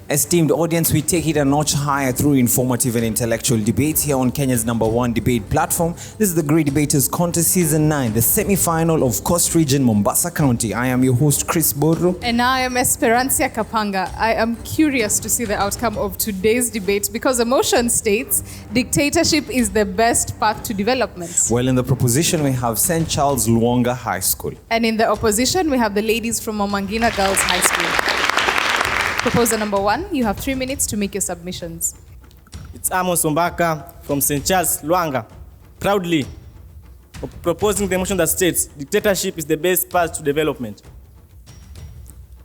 Esteemed audience, we take it a notch higher through informative and intellectual debates here on Kenya's #1 debate platform. This is the Great Debaters Contest Season 9, the semi-final of Coast Region, Mombasa County. I am your host, Chris Boru. And I am Esperancia Kapanga. I am curious to see the outcome of today's debate because the motion states dictatorship is the best path to development. Well, in the proposition, we have St. Charles Lwanga High School. And in the opposition, we have the ladies from Ngina Girls High School. Proposer number 1, you have 3 minutes to make your submissions. It's Amos Ombaka from St. Charles, Lwanga, proudly proposing the motion that states dictatorship is the best path to development.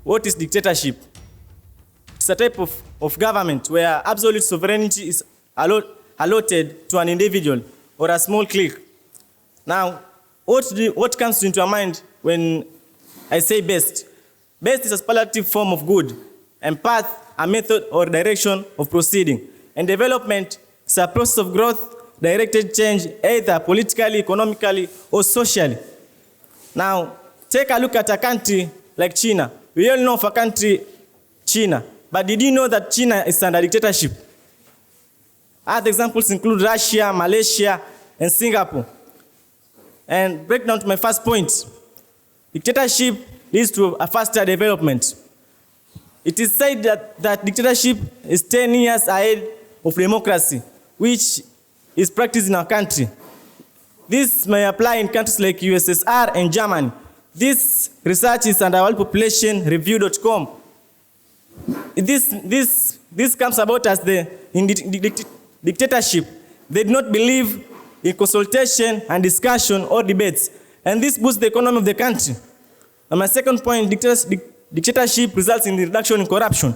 What is dictatorship? It's a type of government where absolute sovereignty is allotted to an individual or a small clique. Now, what comes into your mind when I say best? Best is a superlative form of good, and path, a method or direction of proceeding. And development is a process of growth, directed change, either politically, economically, or socially. Now, take a look at a country like China. We all know of a country, China. But did you know that China is under dictatorship? Other examples include Russia, Malaysia, and Singapore. And break down to my first point. Dictatorship leads to a faster development. It is said that dictatorship is 10 years ahead of democracy, which is practiced in our country. This may apply in countries like USSR and Germany. This research is under worldpopulationreview.com. This comes about as in dictatorship. They do not believe in consultation and discussion or debates, and this boosts the economy of the country. And my second point, dictatorship results in the reduction in corruption.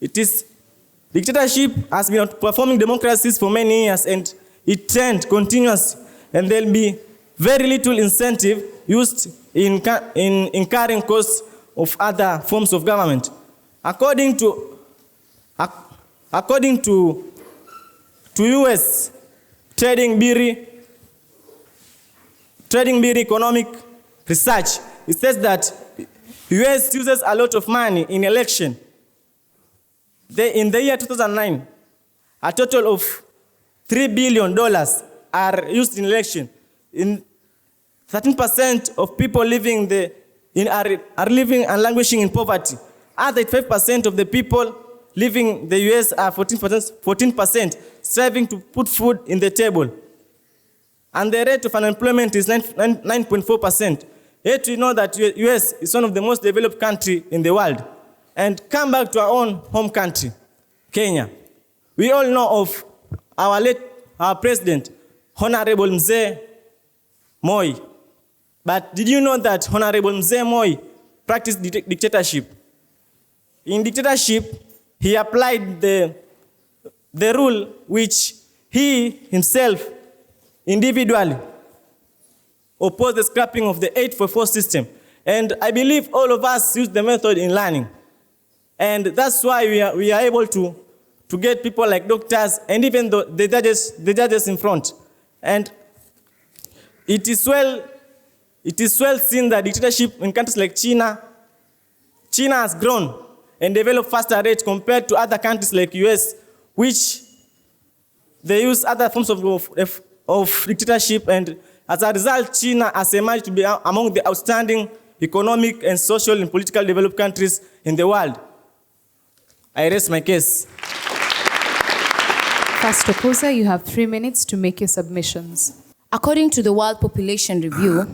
Dictatorship has been outperforming democracies for many years, and it trend continues, and there will be very little incentive used in incurring costs of other forms of government. According to US Trading Bureau economic research, it says that US uses a lot of money in election. In the year 2009, a total of $3 billion are used in election. 13% of people living are living and languishing in poverty. Other 5% of the people living in the US are 14% striving to put food in the table. And the rate of unemployment is 9.4%. Yet we know that US is one of the most developed countries in the world. And come back to our own home country, Kenya. We all know of our president, Honorable Mzee Moi. But did you know that Honorable Mzee Moi practiced dictatorship? In dictatorship, he applied the rule which he himself individually opposed the scrapping of the 844 system. And I believe all of us use the method in learning. And that's why we are able to get people like doctors and even the judges in front. And it is well seen that dictatorship in countries like China has grown and developed faster rate compared to other countries like US, which they use other forms of dictatorship, and as a result, China has emerged to be among the outstanding economic and social and political developed countries in the world. I rest my case. First proposer, you have 3 minutes to make your submissions. According to the World Population Review,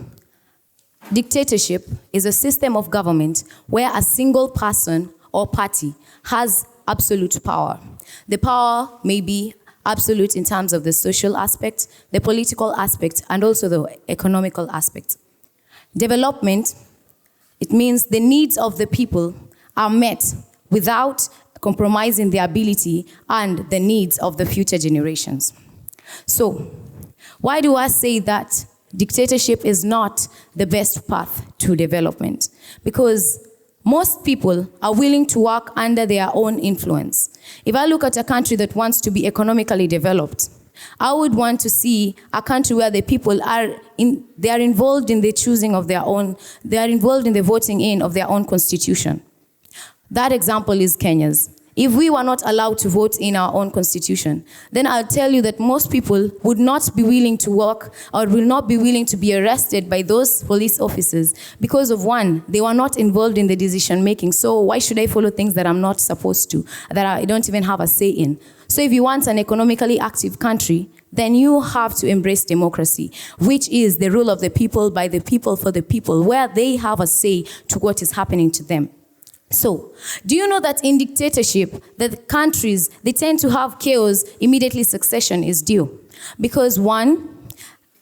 dictatorship is a system of government where a single person or party has absolute power. The power may be absolute in terms of the social aspect, the political aspect, and also the economical aspect. Development, it means the needs of the people are met without compromising the ability and the needs of the future generations. So, why do I say that dictatorship is not the best path to development? Because most people are willing to work under their own influence. If I look at a country that wants to be economically developed, I would want to see a country where the people are involved in the choosing of their own, they are involved in the voting in of their own constitution. That example is Kenya's. if we were not allowed to vote in our own constitution, then I'll tell you that most people would not be willing to work or will not be willing to be arrested by those police officers because of one, they were not involved in the decision making. So why should I follow things that I'm not supposed to, that I don't even have a say in? So if you want an economically active country, then you have to embrace democracy, which is the rule of the people, by the people, for the people, where they have a say to what is happening to them. So, do you know that in dictatorship, that the countries, they tend to have chaos immediately succession is due? Because one,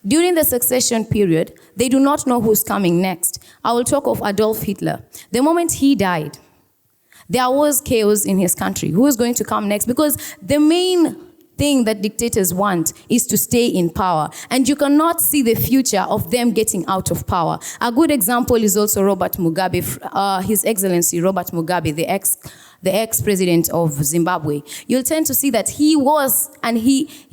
during the succession period, they do not know who's coming next. I will talk of Adolf Hitler. The moment he died, there was chaos in his country. Who is going to come next? Because the main thing that dictators want is to stay in power. And you cannot see the future of them getting out of power. A good example is also Robert Mugabe, His Excellency Robert Mugabe, the ex-president of Zimbabwe. You'll tend to see that he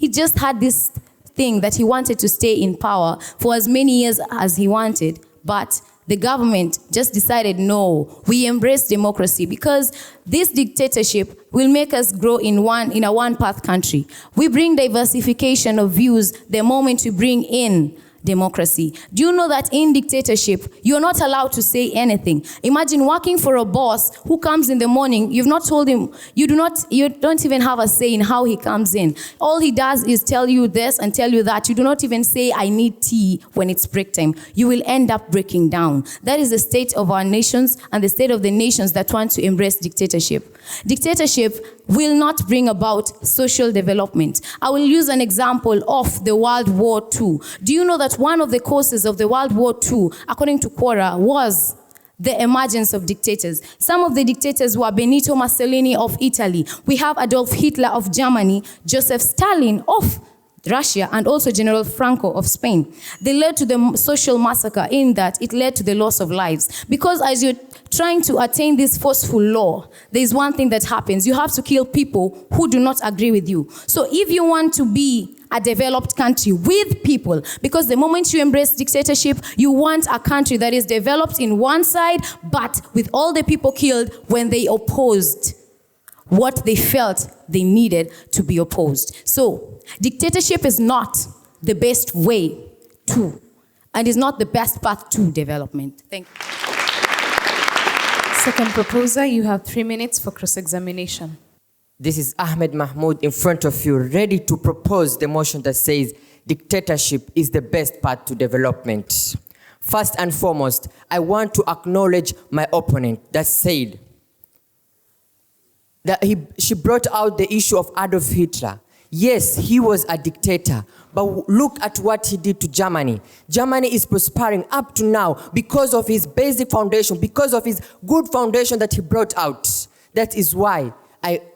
just had this thing that he wanted to stay in power for as many years as he wanted, but the government just decided, no, we embrace democracy because this dictatorship will make us grow in a one-path country. We bring diversification of views the moment we bring in democracy. Do you know that in dictatorship, you're not allowed to say anything? Imagine working for a boss who comes in the morning, you've not told him, you don't even have a say in how he comes in. All he does is tell you this and tell you that. You do not even say, I need tea when it's break time. You will end up breaking down. That is the state of our nations and the state of the nations that want to embrace dictatorship. Dictatorship will not bring about social development. I will use an example of the World War II. Do you know that one of the causes of the World War II, according to Quora, was the emergence of dictators? Some of the dictators were Benito Mussolini of Italy. We have Adolf Hitler of Germany, Joseph Stalin of Russia, and also General Franco of Spain. They led to the social massacre in that it led to the loss of lives. Because as you're trying to attain this forceful law, there's one thing that happens. You have to kill people who do not agree with you. So if you want to be a developed country with people, because the moment you embrace dictatorship, you want a country that is developed in one side, but with all the people killed when they opposed what they felt they needed to be opposed. So, dictatorship is not the best way to, and is not the best path to development. Thank you. Second proposer, you have 3 minutes for cross-examination. This is Ahmed Mahmoud in front of you, ready to propose the motion that says dictatorship is the best path to development. First and foremost, I want to acknowledge my opponent that said that she brought out the issue of Adolf Hitler. Yes, he was a dictator, but look at what he did to Germany. Germany is prospering up to now because of his basic foundation, because of his good foundation that he brought out. That is why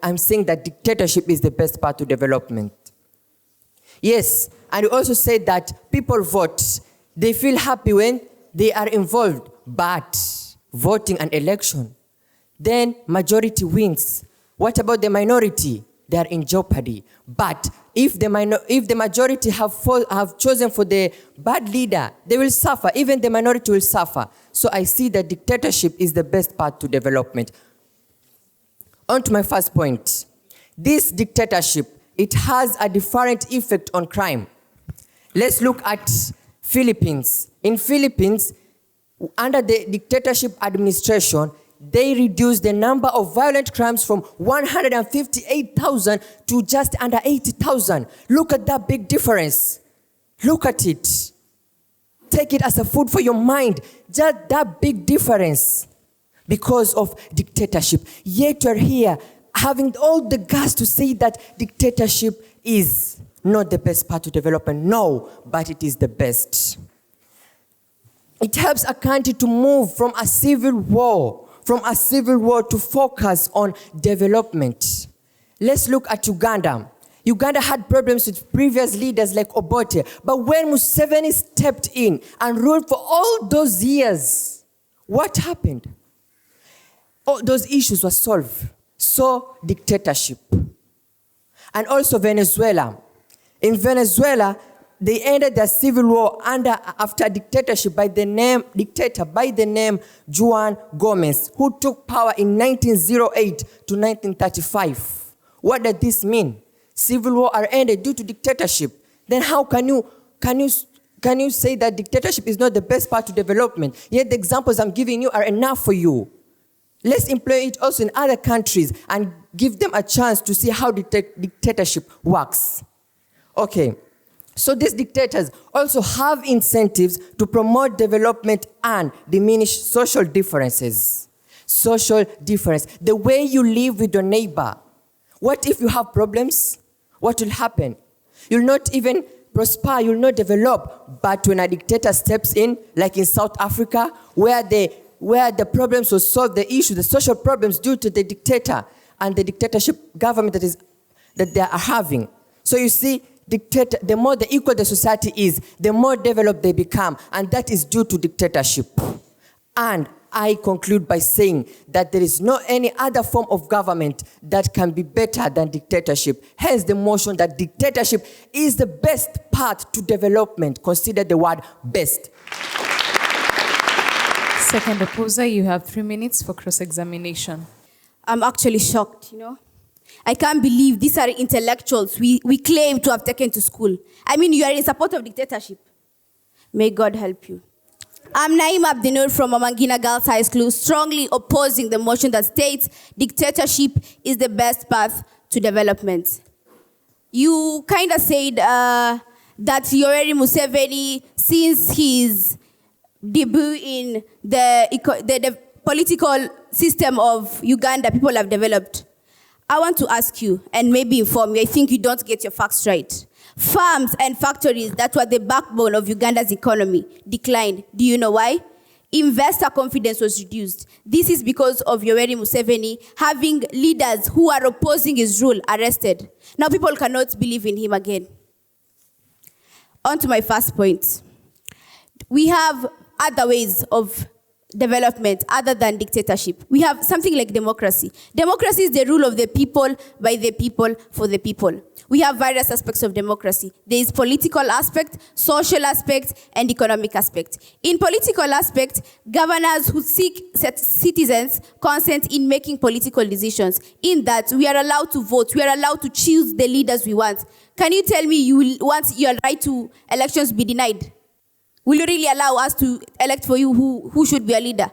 I'm saying that dictatorship is the best path to development. Yes, and he also said that people vote. They feel happy when they are involved, but voting an election, then majority wins. What about the minority? They are in jeopardy. But if the majority have chosen for the bad leader, they will suffer. Even the minority will suffer. So I see that dictatorship is the best path to development. On to my first point. This dictatorship, it has a different effect on crime. Let's look at Philippines. In Philippines, under the dictatorship administration, they reduced the number of violent crimes from 158,000 to just under 80,000. Look at that big difference. Look at it. Take it as a food for your mind. Just that big difference because of dictatorship. Yet you're here having all the guts to say that dictatorship is not the best path to development. No, but it is the best. It helps a country to move from a civil war to focus on development. Let's look at Uganda. Uganda had problems with previous leaders like Obote, but when Museveni stepped in and ruled for all those years, what happened? All those issues were solved. So, dictatorship. And also Venezuela. In Venezuela, they ended their civil war after a dictatorship by the name Juan Gomez, who took power in 1908 to 1935. What does this mean? Civil war are ended due to dictatorship. Then how can you say that dictatorship is not the best path to development? Yet the examples I'm giving you are enough for you. Let's employ it also in other countries and give them a chance to see how dictatorship works. Okay, so these dictators also have incentives to promote development and diminish social differences. Social difference, the way you live with your neighbor. What if you have problems? What will happen? You'll not even prosper, you'll not develop. But when a dictator steps in, like in South Africa, where the problems will solve the issue, the social problems due to the dictator and the dictatorship government that they are having. So you see, the more the equal the society is, the more developed they become, and that is due to dictatorship. And I conclude by saying that there is no any other form of government that can be better than dictatorship. Hence the motion that dictatorship is the best path to development. Consider the word best. Second opposer, you have 3 minutes for cross-examination. I'm actually shocked, I can't believe these are intellectuals we claim to have taken to school. I mean, you are in support of dictatorship. May God help you. I'm Naim Abdinur from Ngina Girls High School, strongly opposing the motion that states dictatorship is the best path to development. You kind of said that Yoweri Museveni, since his debut in the political system of Uganda, people have developed. I want to ask you, and maybe inform you, I think you don't get your facts right. Farms and factories that were the backbone of Uganda's economy declined. Do you know why? Investor confidence was reduced. This is because of Yoweri Museveni having leaders who are opposing his rule arrested. Now people cannot believe in him again. On to my first point. We have other ways of development other than dictatorship. We have something like democracy. Democracy is the rule of the people, by the people, for the people. We have various aspects of democracy. There is political aspect, social aspect, and economic aspect. In political aspect, governors who seek citizens' consent in making political decisions. In that, we are allowed to vote. We are allowed to choose the leaders we want. Can you tell me you will want your right to elections be denied? Will you really allow us to elect for you who should be a leader?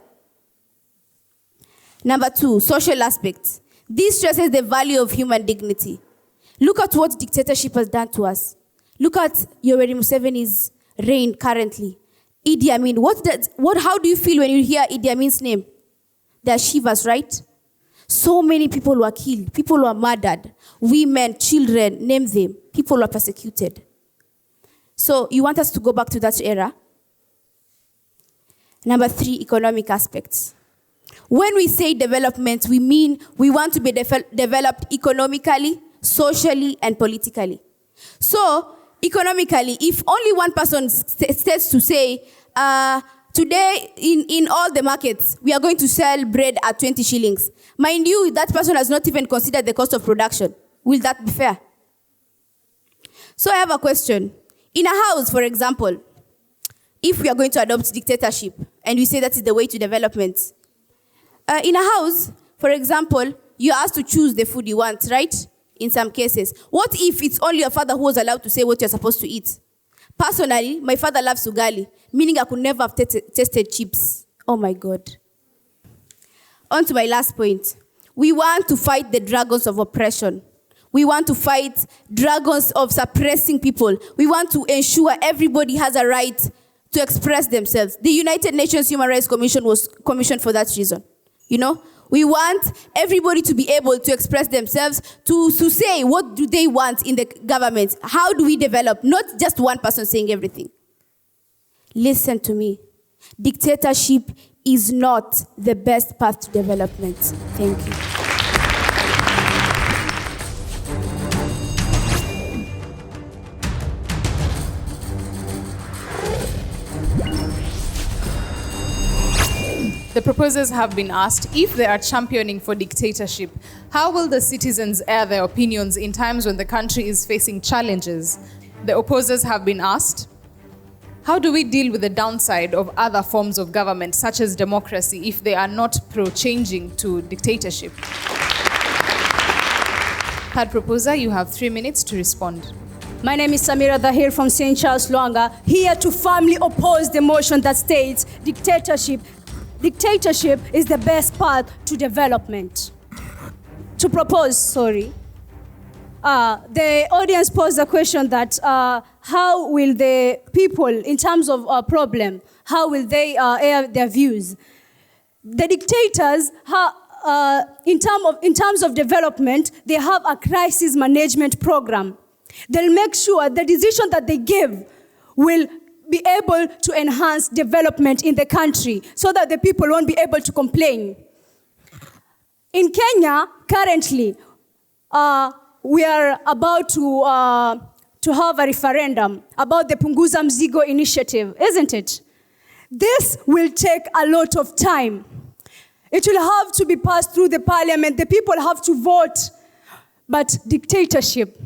Number 2, social aspects. This stresses the value of human dignity. Look at what dictatorship has done to us. Look at Yoweri Museveni's reign currently. Idi Amin, how do you feel when you hear Idi Amin's name? There are shivers, right? So many people were killed. People were murdered. Women, children, name them. People were persecuted. So you want us to go back to that era? Number 3, economic aspects. When we say development, we mean we want to be developed economically, socially, and politically. So, economically, if only one person states to say, today in all the markets, we are going to sell bread at 20 shillings. Mind you, that person has not even considered the cost of production. Will that be fair? So I have a question. In a house, for example, if we are going to adopt dictatorship and we say that is the way to development, in a house, for example, you're asked to choose the food you want, right? In some cases. What if it's only your father who was allowed to say what you're supposed to eat? Personally, my father loves ugali, meaning I could never have tasted chips. Oh my God. On to my last point. We want to fight the dragons of oppression. We want to fight dragons of suppressing people. We want to ensure everybody has a right to express themselves. The United Nations Human Rights Commission was commissioned for that reason. We want everybody to be able to express themselves, to say what do they want in the government. How do we develop? Not just one person saying everything. Listen to me. Dictatorship is not the best path to development. Thank you. The proposers have been asked if they are championing for dictatorship, how will the citizens air their opinions in times when the country is facing challenges? the opposers have been asked, how do we deal with the downside of other forms of government, such as democracy, if they are not pro-changing to dictatorship? Third proposer, you have 3 minutes to respond. My name is Samira Dahir from St. Charles, Lwanga, here to firmly oppose the motion that states dictatorship is the best path to development. To propose, sorry. The audience posed the question that how will the people, in terms of a problem, how will they air their views? The dictators, in terms of development, they have a crisis management program. They'll make sure the decision that they give will be able to enhance development in the country so that the people won't be able to complain. In Kenya, currently, we are about to have a referendum about the Punguza Mzigo initiative, isn't it? This will take a lot of time. It will have to be passed through the parliament. The people have to vote. But dictatorship,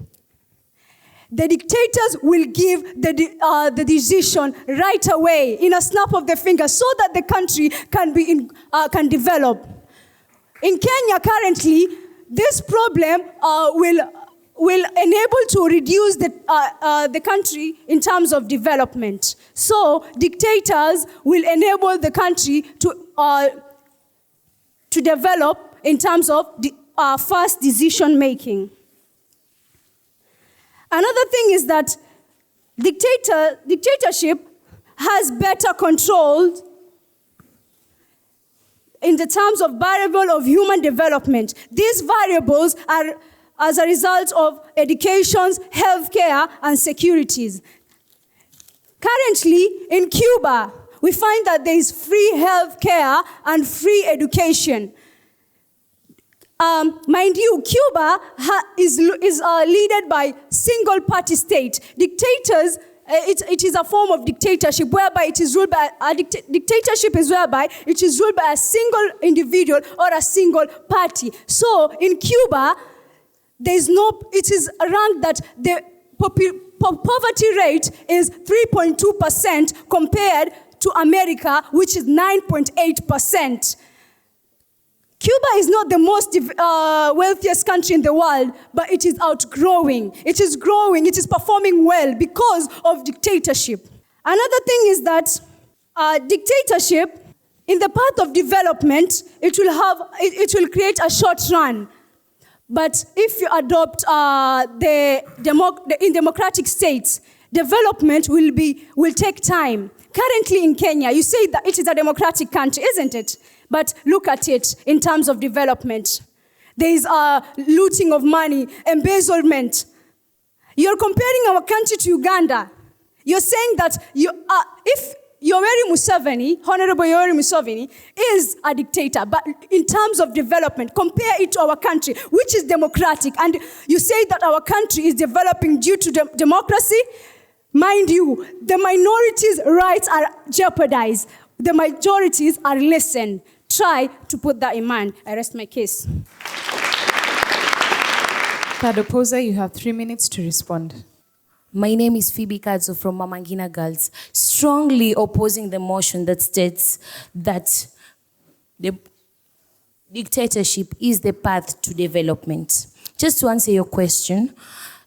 the dictators will give the decision right away in a snap of the finger so that the country can develop. In Kenya currently, this problem will enable to reduce the country in terms of development. So dictators will enable the country to develop in terms of fast decision making. Another thing is that dictatorship has better control in the terms of variable of human development. These variables are as a result of education, healthcare, and securities. Currently, in Cuba, we find that there is free healthcare and free education. Mind you, Cuba is led by single-party state. Dictators, it is a form of dictatorship whereby it is ruled by dictatorship is whereby it is ruled by a single individual or a single party. So in Cuba, it is ranked that the poverty rate is 3.2% compared to America, which is 9.8%. Cuba is not the most wealthiest country in the world, but it is outgrowing. It is growing. It is performing well because of dictatorship. Another thing is that dictatorship, in the path of development, it will create a short run. But if you adopt in democratic states, development will take time. Currently in Kenya, you say that it is a democratic country, isn't it? But look at it in terms of development. There is looting of money, embezzlement. You're comparing our country to Uganda. You're saying that if Yoweri Museveni, Honorable Yoweri Museveni, is a dictator, but in terms of development, compare it to our country, which is democratic, and you say that our country is developing due to democracy. Mind you, the minorities' rights are jeopardized. The majorities are listened. Try to put that in mind. I rest my case. Third opposer, you have 3 minutes to respond. My name is Phoebe Kadzo from Mama Ngina Girls, strongly opposing the motion that states that the dictatorship is the path to development. Just to answer your question,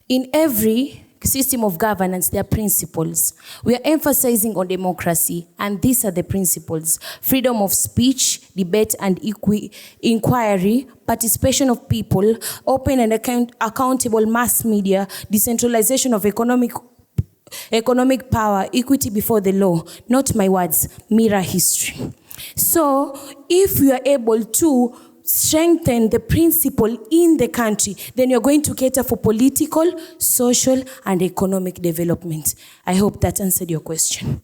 in every system of governance, there are principles. We are emphasizing on democracy, and these are the principles: freedom of speech, debate and inquiry, participation of people, open and accountable mass media, decentralization of economic power, equity before the law. Not my words, mirror history. So if we are able to strengthen the principle in the country, then you're going to cater for political, social, and economic development. I hope that answered your question.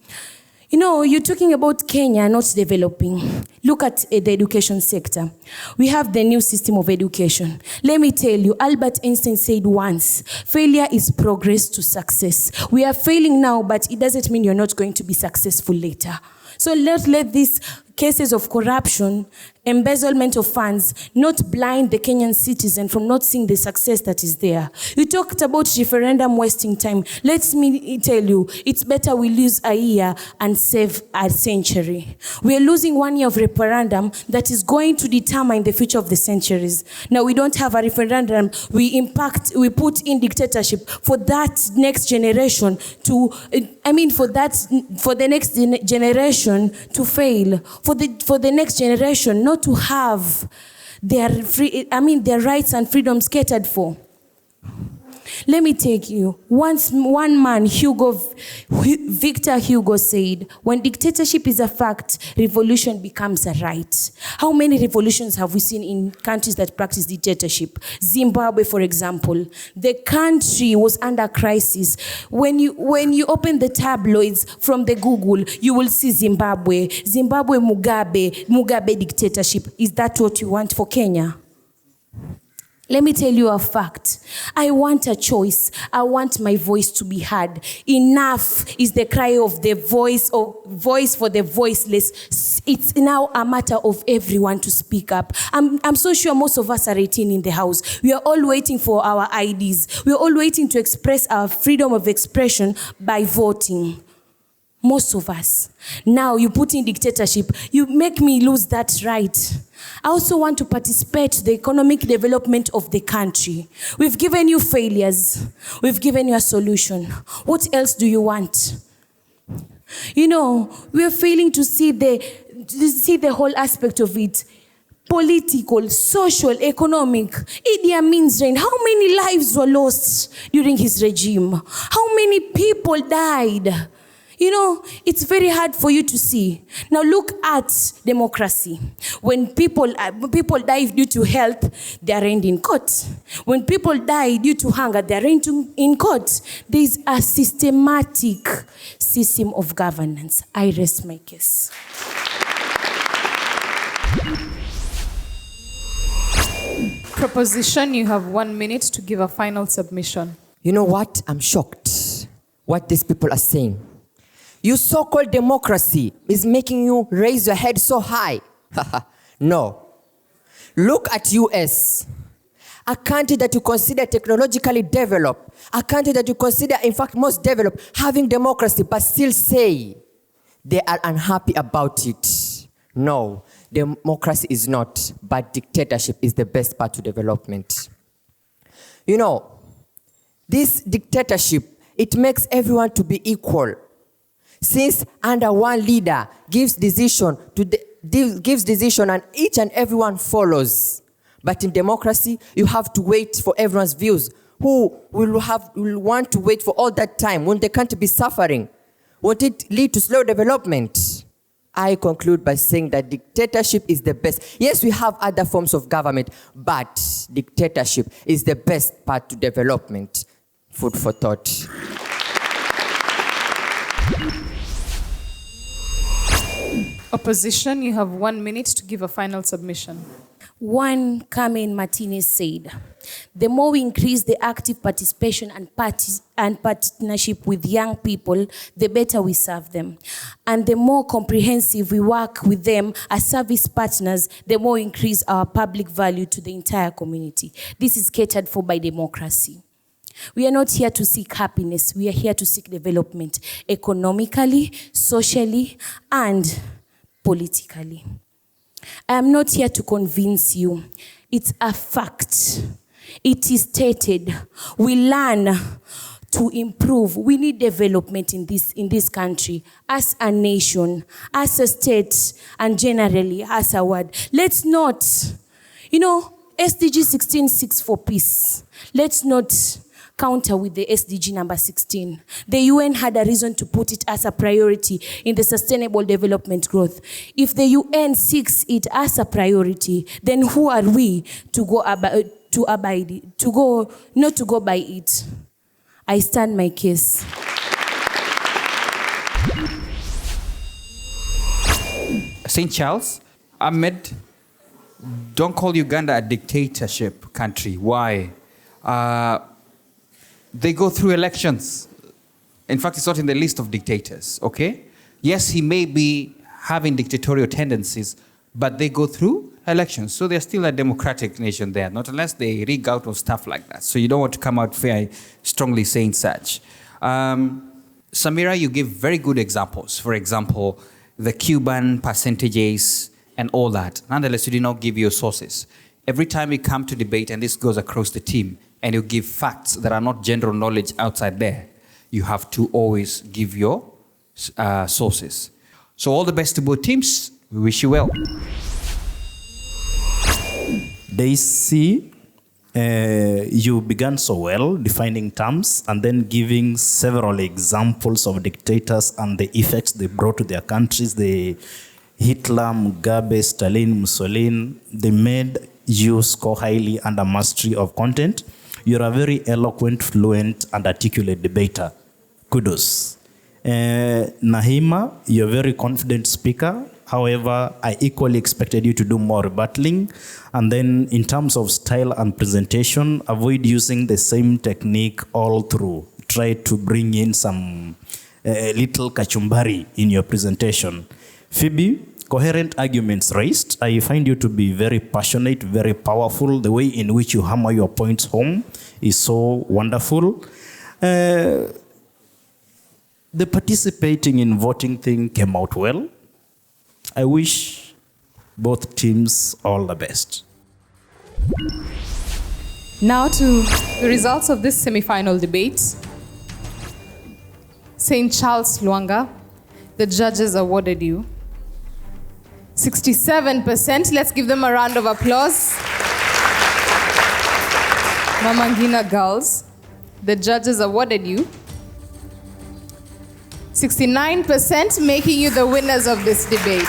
You know, you're talking about Kenya not developing. Look at the education sector. We have the new system of education. Let me tell you, Albert Einstein said once, failure is progress to success. We are failing now, but it doesn't mean you're not going to be successful later. So let's let this cases of corruption, embezzlement of funds, not blind the Kenyan citizen from not seeing the success that is there. You talked about referendum wasting time. Let me tell you, it's better we lose a year and save a century. We are losing 1 year of referendum that is going to determine the future of the centuries. Now we don't have a referendum. We put in dictatorship for that next generation to, for the next generation to fail, for the next generation not to have their rights and freedoms catered for. Let me take you. Once one man, Victor Hugo said, when dictatorship is a fact, revolution becomes a right. How many revolutions have we seen in countries that practice dictatorship? Zimbabwe, for example. The country was under crisis. When you open the tabloids from the Google, you will see Zimbabwe, Mugabe dictatorship. Is that what you want for Kenya? Let me tell you a fact. I want a choice. I want my voice to be heard. Enough is the cry of the voice for the voiceless. It's now a matter of everyone to speak up. I'm so sure most of us are 18 in the house. We are all waiting for our IDs. We are all waiting to express our freedom of expression by voting. Most of us. Now you put in dictatorship. You make me lose that right. I also want to participate in the economic development of the country. We've given you failures. We've given you a solution. What else do you want? You know, we are failing to see the whole aspect of it. Political, social, economic. Idi Amin's reign. How many lives were lost during his regime? How many people died? You know, it's very hard for you to see. Now look at democracy. When people die due to health, they are arraigned in court. When people die due to hunger, they are arraigned in court. There is a systematic system of governance. I rest my case. Proposition, you have 1 minute to give a final submission. You know what? I'm shocked what these people are saying. Your so-called democracy is making you raise your head so high. No. Look at US. A country that you consider technologically developed. A country that you consider, in fact, most developed, having democracy, but still say they are unhappy about it. No, democracy is not, but dictatorship is the best path to development. You know, this dictatorship, it makes everyone to be equal. Since under one leader gives decision and each and everyone follows. But in democracy, you have to wait for everyone's views. Who will want to wait for all that time? Won't the country be suffering? Won't it lead to slow development? I conclude by saying that dictatorship is the best. Yes, we have other forms of government, but dictatorship is the best path to development. Food for thought. Opposition, you have 1 minute to give a final submission. One Carmen Martinez said, the more we increase the active participation and partnership with young people, the better we serve them. And the more comprehensive we work with them as service partners, the more we increase our public value to the entire community. This is catered for by democracy. We are not here to seek happiness. We are here to seek development economically, socially, and politically. I am not here to convince you. It's a fact. It is stated. We learn to improve. We need development in this country as a nation, as a state, and generally as a world. Let's not, SDG 16 seeks for peace. Let's not counter with the SDG number 16. The UN had a reason to put it as a priority in the sustainable development growth. If the UN seeks it as a priority, then who are we to not to go by it? I stand my case. St. Charles, Ahmed, don't call Uganda a dictatorship country. Why? They go through elections. In fact, it's not in the list of dictators, okay? Yes, he may be having dictatorial tendencies, but they go through elections. So they're still a democratic nation there, not unless they rig out or stuff like that. So you don't want to come out fair strongly saying such. Samira, you give very good examples. For example, the Cuban percentages and all that. Nonetheless, you did not give your sources. Every time you come to debate, and this goes across the team, and you give facts that are not general knowledge outside there, you have to always give your sources. So all the best to both teams. We wish you well. Daisy, you began so well defining terms and then giving several examples of dictators and the effects they brought to their countries. The Hitler, Mugabe, Stalin, Mussolini, they made you score highly under mastery of content. You're a very eloquent, fluent, and articulate debater. Kudos. Nahima, you're a very confident speaker. However, I equally expected you to do more rebattling. And then in terms of style and presentation, avoid using the same technique all through. Try to bring in some little kachumbari in your presentation. Phoebe, coherent arguments raised. I find you to be very passionate, very powerful. The way in which you hammer your points home is so wonderful. The participating in voting thing came out well. I wish both teams all the best. Now to the results of this semi-final debate. St. Charles Lwanga, the judges awarded you 67%. Let's give them a round of applause. Mama Ngina girls, the judges awarded you 69%, making you the winners of this debate.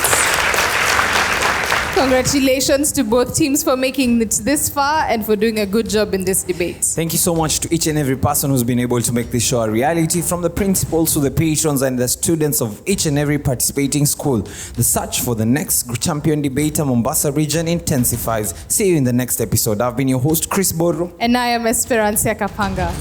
Congratulations to both teams for making it this far and for doing a good job in this debate. Thank you so much to each and every person who's been able to make this show a reality, from the principals to the patrons and the students of each and every participating school. The search for the next champion debater Mombasa region intensifies. See you in the next episode. I've been your host, Chris Borro. And I am Esperanza Kapanga.